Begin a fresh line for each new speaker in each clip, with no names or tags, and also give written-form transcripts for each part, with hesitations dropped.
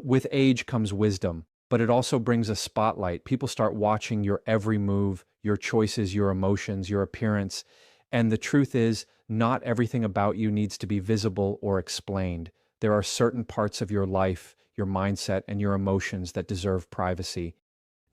With age comes wisdom, but it also brings a spotlight. People start watching your every move, your choices, your emotions, your appearance. And the truth is, not everything about you needs to be visible or explained. There are certain parts of your life, your mindset, and your emotions that deserve privacy,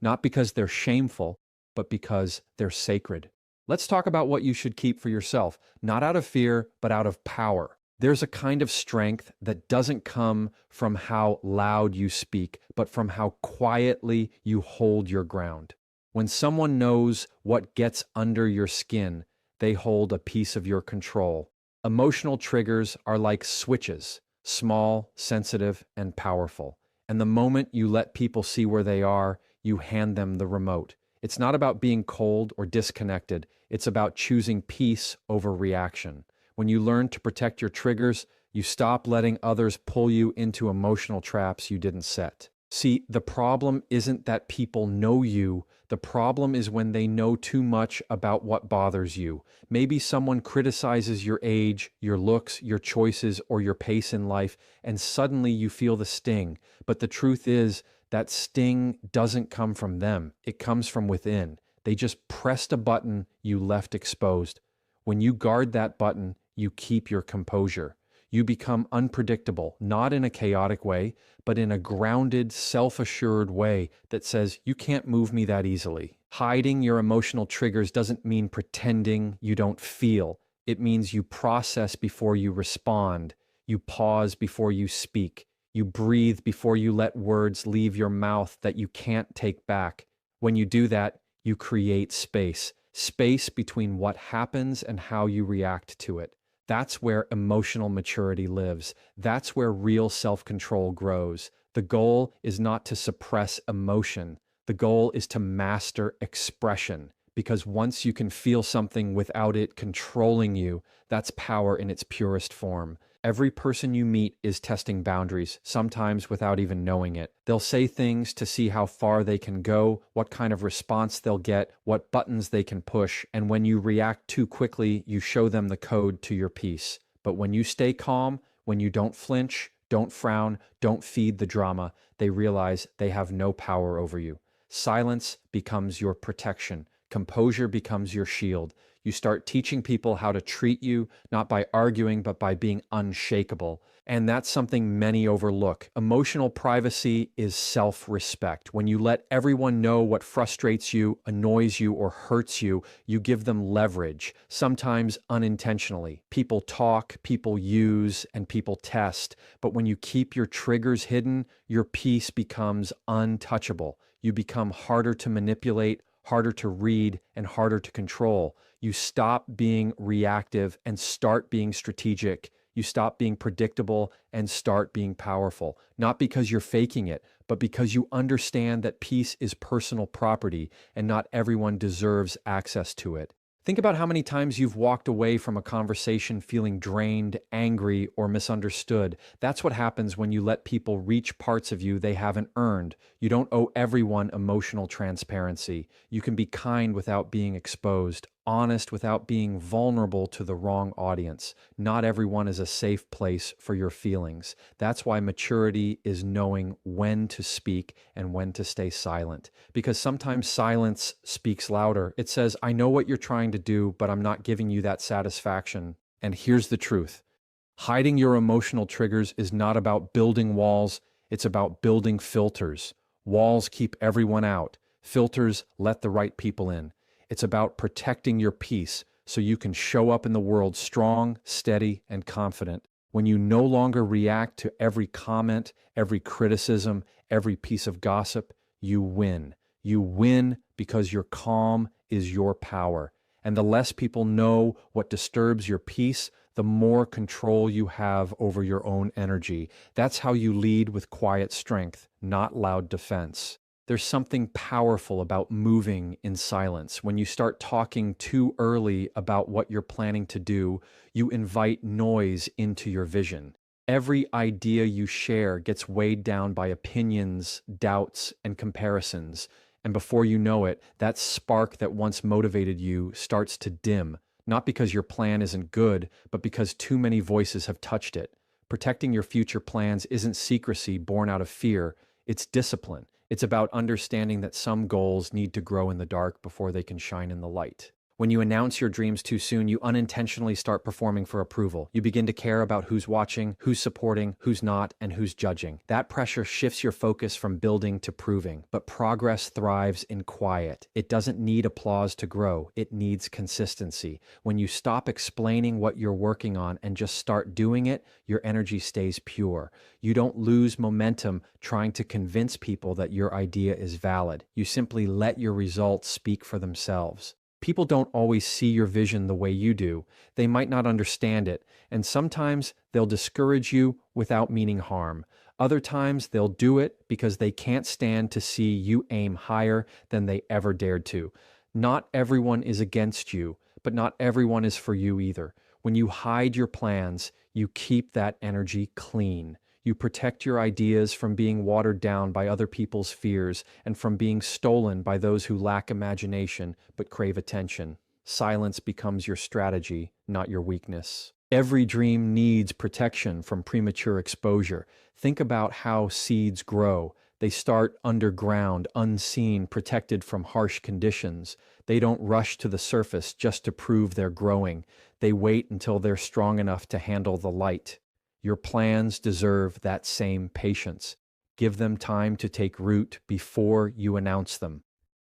not because they're shameful, but because they're sacred. Let's talk about what you should keep for yourself, not out of fear, but out of power. There's a kind of strength that doesn't come from how loud you speak, but from how quietly you hold your ground. When someone knows what gets under your skin, they hold a piece of your control. Emotional triggers are like switches, small, sensitive, and powerful. And the moment you let people see where they are, you hand them the remote. It's not about being cold or disconnected. It's about choosing peace over reaction. When you learn to protect your triggers, you stop letting others pull you into emotional traps you didn't set. See, the problem isn't that people know you. The problem is when they know too much about what bothers you. Maybe someone criticizes your age, your looks, your choices, or your pace in life, and suddenly you feel the sting. But the truth is, that sting doesn't come from them. It comes from within. They just pressed a button you left exposed. When you guard that button, you keep your composure. You become unpredictable, not in a chaotic way, but in a grounded, self-assured way that says, you can't move me that easily. Hiding your emotional triggers doesn't mean pretending you don't feel. It means you process before you respond. You pause before you speak. You breathe before you let words leave your mouth that you can't take back. When you do that, you create space. Space between what happens and how you react to it. That's where emotional maturity lives. That's where real self-control grows. The goal is not to suppress emotion. The goal is to master expression. Because once you can feel something without it controlling you, that's power in its purest form. Every person you meet is testing boundaries, sometimes without even knowing it. They'll say things to see how far they can go, what kind of response they'll get, what buttons they can push, and when you react too quickly, you show them the code to your peace. But when you stay calm, when you don't flinch, don't frown, don't feed the drama, they realize they have no power over you. Silence becomes your protection. Composure becomes your shield. You start teaching people how to treat you, not by arguing, but by being unshakable. And that's something many overlook. Emotional privacy is self-respect. When you let everyone know what frustrates you, annoys you, or hurts you, you give them leverage, sometimes unintentionally. People talk, people use, and people test. But when you keep your triggers hidden, your peace becomes untouchable. You become harder to manipulate, harder to read, and harder to control. You stop being reactive and start being strategic. You stop being predictable and start being powerful. Not because you're faking it, but because you understand that peace is personal property and not everyone deserves access to it. Think about how many times you've walked away from a conversation feeling drained, angry, or misunderstood. That's what happens when you let people reach parts of you they haven't earned. You don't owe everyone emotional transparency. You can be kind without being exposed, honest without being vulnerable to the wrong audience. Not everyone is a safe place for your feelings. That's why maturity is knowing when to speak and when to stay silent. Because sometimes silence speaks louder. It says, I know what you're trying to do, but I'm not giving you that satisfaction. And here's the truth. Hiding your emotional triggers is not about building walls. It's about building filters. Walls keep everyone out. Filters let the right people in. It's about protecting your peace so you can show up in the world strong, steady, and confident. When you no longer react to every comment, every criticism, every piece of gossip, you win. You win because your calm is your power. And the less people know what disturbs your peace, the more control you have over your own energy. That's how you lead with quiet strength, not loud defense. There's something powerful about moving in silence. When you start talking too early about what you're planning to do, you invite noise into your vision. Every idea you share gets weighed down by opinions, doubts, and comparisons. And before you know it, that spark that once motivated you starts to dim, not because your plan isn't good, but because too many voices have touched it. Protecting your future plans isn't secrecy born out of fear, it's discipline. It's about understanding that some goals need to grow in the dark before they can shine in the light. When you announce your dreams too soon, you unintentionally start performing for approval. You begin to care about who's watching, who's supporting, who's not, and who's judging. That pressure shifts your focus from building to proving. But progress thrives in quiet. It doesn't need applause to grow. It needs consistency. When you stop explaining what you're working on and just start doing it, your energy stays pure. You don't lose momentum trying to convince people that your idea is valid. You simply let your results speak for themselves. People don't always see your vision the way you do. They might not understand it, and sometimes they'll discourage you without meaning harm. Other times they'll do it because they can't stand to see you aim higher than they ever dared to. Not everyone is against you, but not everyone is for you either. When you hide your plans, you keep that energy clean. You protect your ideas from being watered down by other people's fears and from being stolen by those who lack imagination but crave attention. Silence becomes your strategy, not your weakness. Every dream needs protection from premature exposure. Think about how seeds grow. They start underground, unseen, protected from harsh conditions. They don't rush to the surface just to prove they're growing. They wait until they're strong enough to handle the light. Your plans deserve that same patience. Give them time to take root before you announce them.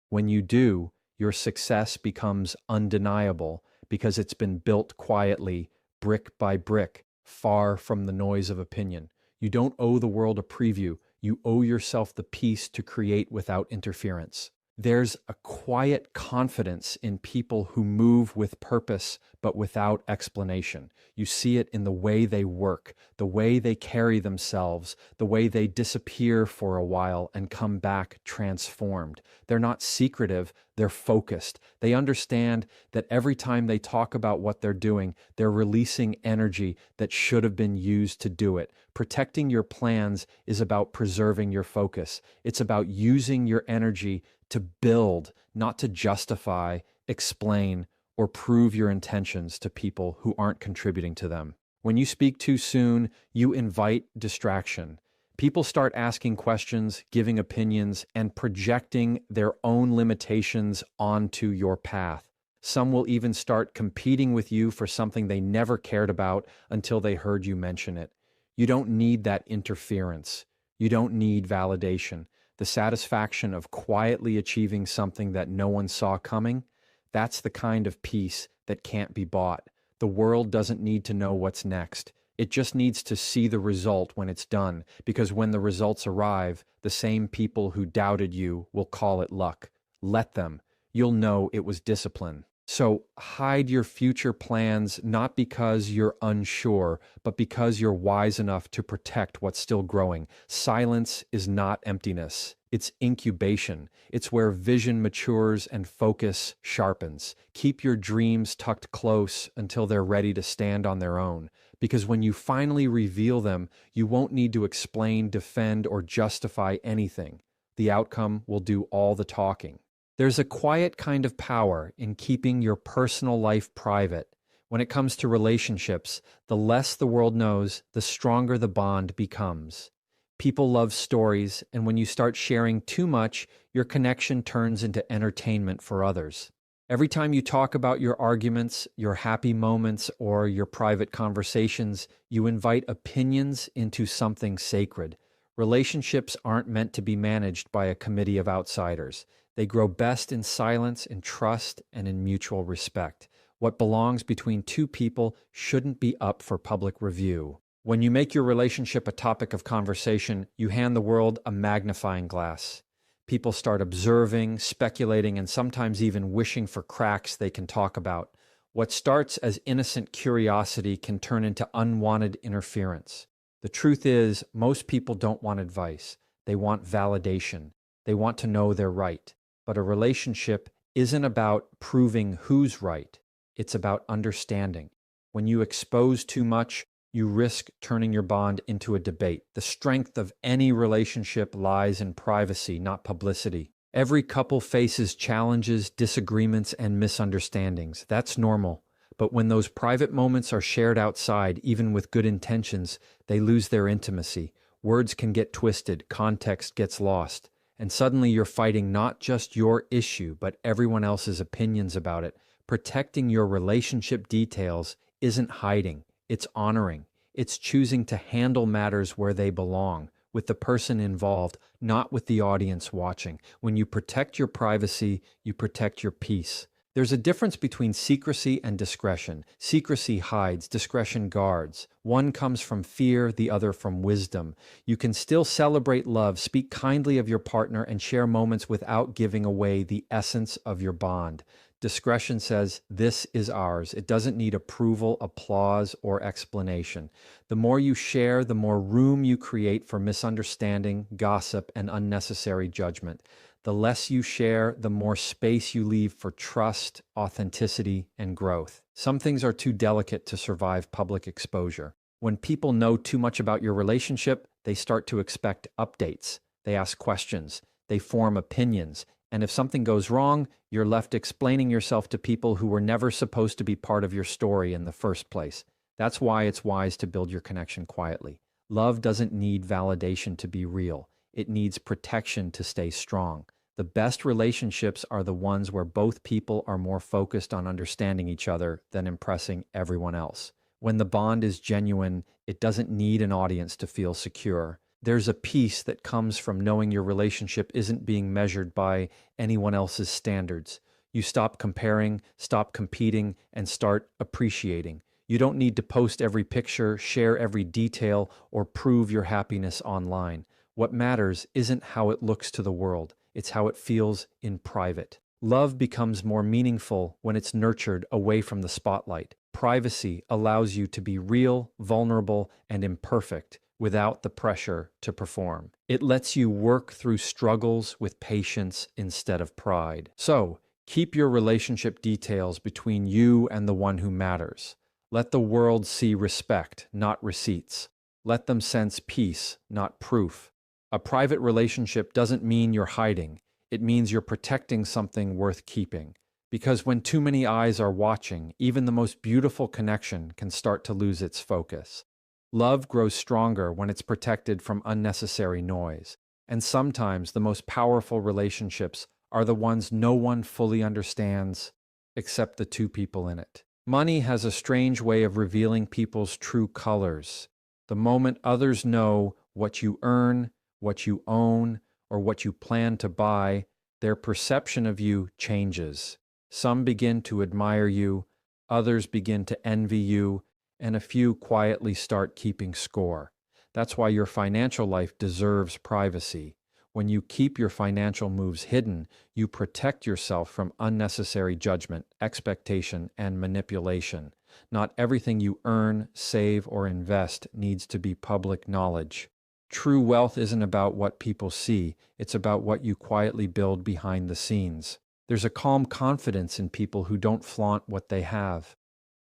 When you do, your success becomes undeniable because it's been built quietly, brick by brick, far from the noise of opinion. You don't owe the world a preview. You owe yourself the peace to create without interference. There's a quiet confidence in people who move with purpose but without explanation. You see it in the way they work, the way they carry themselves, the way they disappear for a while and come back transformed. They're not secretive, they're focused. They understand that every time they talk about what they're doing, they're releasing energy that should have been used to do it. Protecting your plans is about preserving your focus. It's about using your energy to build, not to justify, explain, or prove your intentions to people who aren't contributing to them. When you speak too soon, you invite distraction. People start asking questions, giving opinions, and projecting their own limitations onto your path. Some will even start competing with you for something they never cared about until they heard you mention it. You don't need that interference. You don't need validation. The satisfaction of quietly achieving something that no one saw coming, that's the kind of peace that can't be bought. The world doesn't need to know what's next. It just needs to see the result when it's done, because when the results arrive, the same people who doubted you will call it luck. Let them. You'll know it was discipline. So hide your future plans not because you're unsure, but because you're wise enough to protect what's still growing. Silence is not emptiness. It's incubation. It's where vision matures and focus sharpens. Keep your dreams tucked close until they're ready to stand on their own. Because when you finally reveal them, you won't need to explain, defend, or justify anything. The outcome will do all the talking. There's a quiet kind of power in keeping your personal life private. When it comes to relationships, the less the world knows, the stronger the bond becomes. People love stories, and when you start sharing too much, your connection turns into entertainment for others. Every time you talk about your arguments, your happy moments, or your private conversations, you invite opinions into something sacred. Relationships aren't meant to be managed by a committee of outsiders. They grow best in silence, in trust, and in mutual respect. What belongs between two people shouldn't be up for public review. When you make your relationship a topic of conversation, you hand the world a magnifying glass. People start observing, speculating, and sometimes even wishing for cracks they can talk about. What starts as innocent curiosity can turn into unwanted interference. The truth is, most people don't want advice. They want validation. They want to know they're right. But a relationship isn't about proving who's right. It's about understanding. When you expose too much, you risk turning your bond into a debate. The strength of any relationship lies in privacy, not publicity. Every couple faces challenges, disagreements, and misunderstandings. That's normal. But when those private moments are shared outside, even with good intentions, they lose their intimacy. Words can get twisted, context gets lost, and suddenly you're fighting not just your issue, but everyone else's opinions about it. Protecting your relationship details isn't hiding, it's honoring. It's choosing to handle matters where they belong, with the person involved, not with the audience watching. When you protect your privacy, you protect your peace. There's a difference between secrecy and discretion. Secrecy hides, discretion guards. One comes from fear, the other from wisdom. You can still celebrate love, speak kindly of your partner, and share moments without giving away the essence of your bond. Discretion says, this is ours. It doesn't need approval, applause, or explanation. The more you share, the more room you create for misunderstanding, gossip, and unnecessary judgment. The less you share, the more space you leave for trust, authenticity, and growth. Some things are too delicate to survive public exposure. When people know too much about your relationship, they start to expect updates. They ask questions. They form opinions. And if something goes wrong, you're left explaining yourself to people who were never supposed to be part of your story in the first place. That's why it's wise to build your connection quietly. Love doesn't need validation to be real. It needs protection to stay strong. The best relationships are the ones where both people are more focused on understanding each other than impressing everyone else. When the bond is genuine, it doesn't need an audience to feel secure. There's a peace that comes from knowing your relationship isn't being measured by anyone else's standards. You stop comparing, stop competing, and start appreciating. You don't need to post every picture, share every detail, or prove your happiness online. What matters isn't how it looks to the world, it's how it feels in private. Love becomes more meaningful when it's nurtured away from the spotlight. Privacy allows you to be real, vulnerable, and imperfect without the pressure to perform. It lets you work through struggles with patience instead of pride. So, keep your relationship details between you and the one who matters. Let the world see respect, not receipts. Let them sense peace, not proof. A private relationship doesn't mean you're hiding. It means you're protecting something worth keeping. Because when too many eyes are watching, even the most beautiful connection can start to lose its focus. Love grows stronger when it's protected from unnecessary noise. And sometimes the most powerful relationships are the ones no one fully understands except the two people in it. Money has a strange way of revealing people's true colors. The moment others know what you earn, what you own, or what you plan to buy, their perception of you changes. Some begin to admire you, others begin to envy you, and a few quietly start keeping score. That's why your financial life deserves privacy. When you keep your financial moves hidden, you protect yourself from unnecessary judgment, expectation, and manipulation. Not everything you earn, save, or invest needs to be public knowledge. True wealth isn't about what people see, it's about what you quietly build behind the scenes. There's a calm confidence in people who don't flaunt what they have.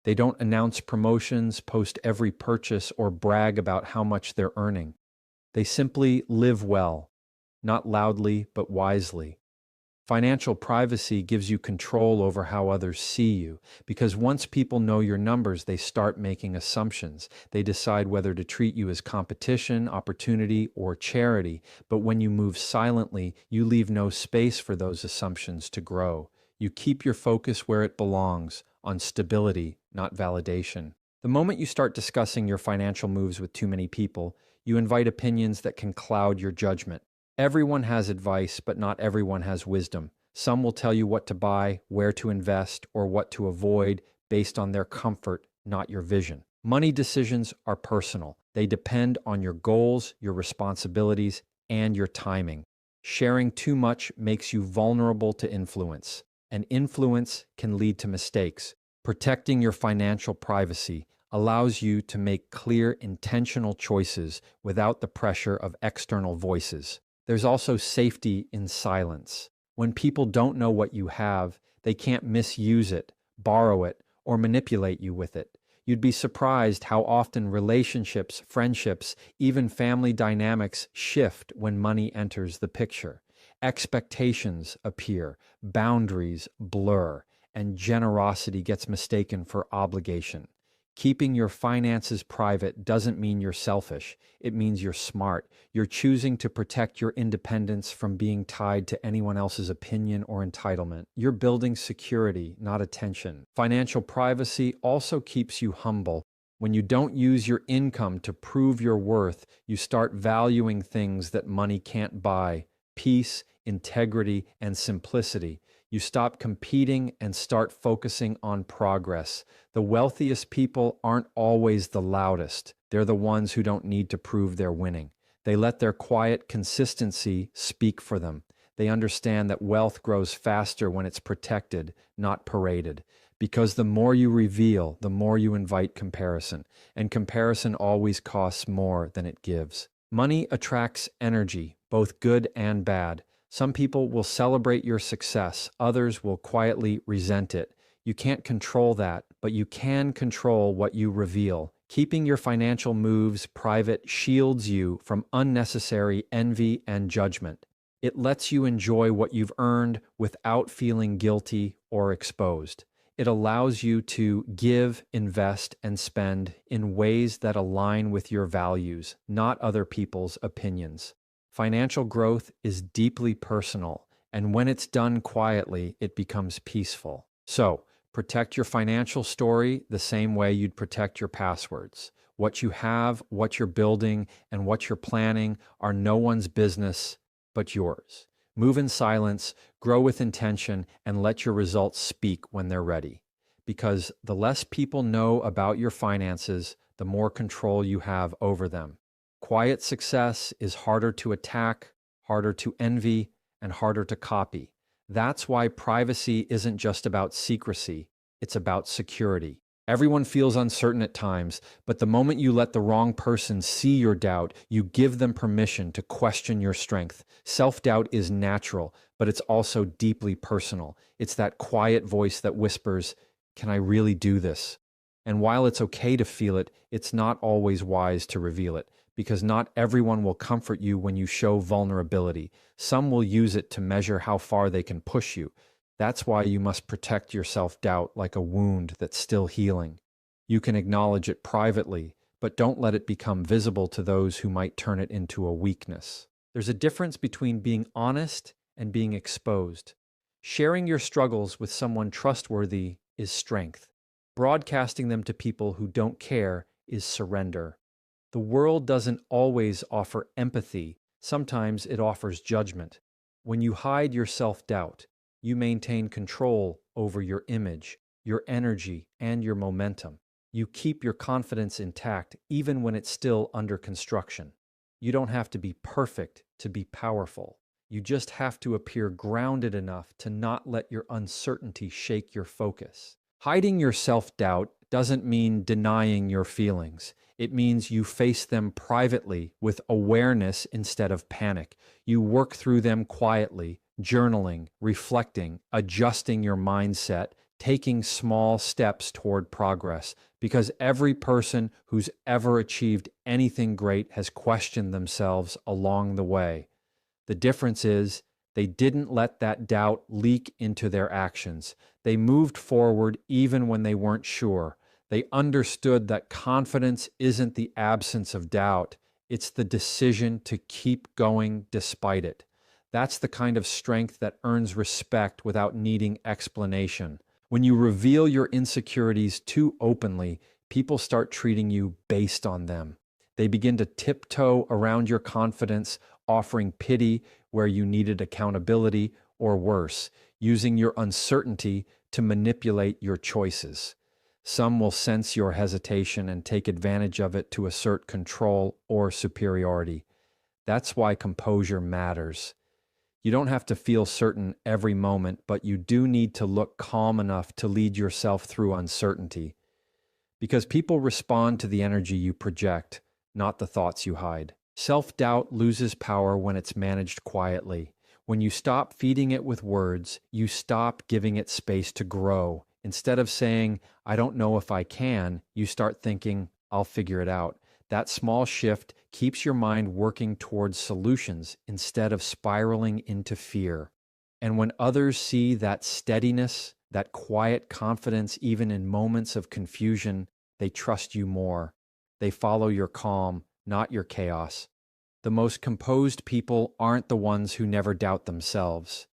They don't announce promotions, post every purchase, or brag about how much they're earning. They simply live well, not loudly, but wisely. Financial privacy gives you control over how others see you, because once people know your numbers, they start making assumptions. They decide whether to treat you as competition, opportunity, or charity. But when you move silently, you leave no space for those assumptions to grow. You keep your focus where it belongs, on stability, not validation. The moment you start discussing your financial moves with too many people, you invite opinions that can cloud your judgment. Everyone has advice, but not everyone has wisdom. Some will tell you what to buy, where to invest, or what to avoid based on their comfort, not your vision. Money decisions are personal. They depend on your goals, your responsibilities, and your timing. Sharing too much makes you vulnerable to influence, and influence can lead to mistakes. Protecting your financial privacy allows you to make clear, intentional choices without the pressure of external voices. There's also safety in silence. When people don't know what you have, they can't misuse it, borrow it, or manipulate you with it. You'd be surprised how often relationships, friendships, even family dynamics shift when money enters the picture. Expectations appear, boundaries blur, and generosity gets mistaken for obligation. Keeping your finances private doesn't mean you're selfish. It means you're smart. You're choosing to protect your independence from being tied to anyone else's opinion or entitlement. You're building security, not attention. Financial privacy also keeps you humble. When you don't use your income to prove your worth, you start valuing things that money can't buy: peace, integrity, and simplicity. You stop competing and start focusing on progress. The wealthiest people aren't always the loudest. They're the ones who don't need to prove they're winning. They let their quiet consistency speak for them. They understand that wealth grows faster when it's protected, not paraded. Because the more you reveal, the more you invite comparison. And comparison always costs more than it gives. Money attracts energy, both good and bad. Some people will celebrate your success, others will quietly resent it. You can't control that, but you can control what you reveal. Keeping your financial moves private shields you from unnecessary envy and judgment. It lets you enjoy what you've earned without feeling guilty or exposed. It allows you to give, invest, and spend in ways that align with your values, not other people's opinions. Financial growth is deeply personal, and when it's done quietly, it becomes peaceful. So, protect your financial story the same way you'd protect your passwords. What you have, what you're building, and what you're planning are no one's business but yours. Move in silence, grow with intention, and let your results speak when they're ready. Because the less people know about your finances, the more control you have over them. Quiet success is harder to attack, harder to envy, and harder to copy. That's why privacy isn't just about secrecy, it's about security. Everyone feels uncertain at times, but the moment you let the wrong person see your doubt, you give them permission to question your strength. Self-doubt is natural, but it's also deeply personal. It's that quiet voice that whispers, "Can I really do this?" And while it's okay to feel it, it's not always wise to reveal it, because not everyone will comfort you when you show vulnerability. Some will use it to measure how far they can push you. That's why you must protect your self-doubt like a wound that's still healing. You can acknowledge it privately, but don't let it become visible to those who might turn it into a weakness. There's a difference between being honest and being exposed. Sharing your struggles with someone trustworthy is strength. Broadcasting them to people who don't care is surrender. The world doesn't always offer empathy. Sometimes it offers judgment. When you hide your self-doubt, you maintain control over your image, your energy, and your momentum. You keep your confidence intact even when it's still under construction. You don't have to be perfect to be powerful. You just have to appear grounded enough to not let your uncertainty shake your focus. Hiding your self-doubt doesn't mean denying your feelings. It means you face them privately with awareness instead of panic. You work through them quietly, journaling, reflecting, adjusting your mindset, taking small steps toward progress. Because every person who's ever achieved anything great has questioned themselves along the way. The difference is they didn't let that doubt leak into their actions. They moved forward even when they weren't sure. They understood that confidence isn't the absence of doubt. It's the decision to keep going despite it. That's the kind of strength that earns respect without needing explanation. When you reveal your insecurities too openly, people start treating you based on them. They begin to tiptoe around your confidence, offering pity where you needed accountability, or worse, using your uncertainty to manipulate your choices. Some will sense your hesitation and take advantage of it to assert control or superiority. That's why composure matters. You don't have to feel certain every moment, but you do need to look calm enough to lead yourself through uncertainty. Because people respond to the energy you project, not the thoughts you hide. Self-doubt loses power when it's managed quietly. When you stop feeding it with words, you stop giving it space to grow. Instead of saying, "I don't know if I can," you start thinking, "I'll figure it out." That small shift keeps your mind working towards solutions instead of spiraling into fear. And when others see that steadiness, that quiet confidence, even in moments of confusion. They trust you more. They follow your calm, not your chaos. The most composed people aren't the ones who never doubt themselves.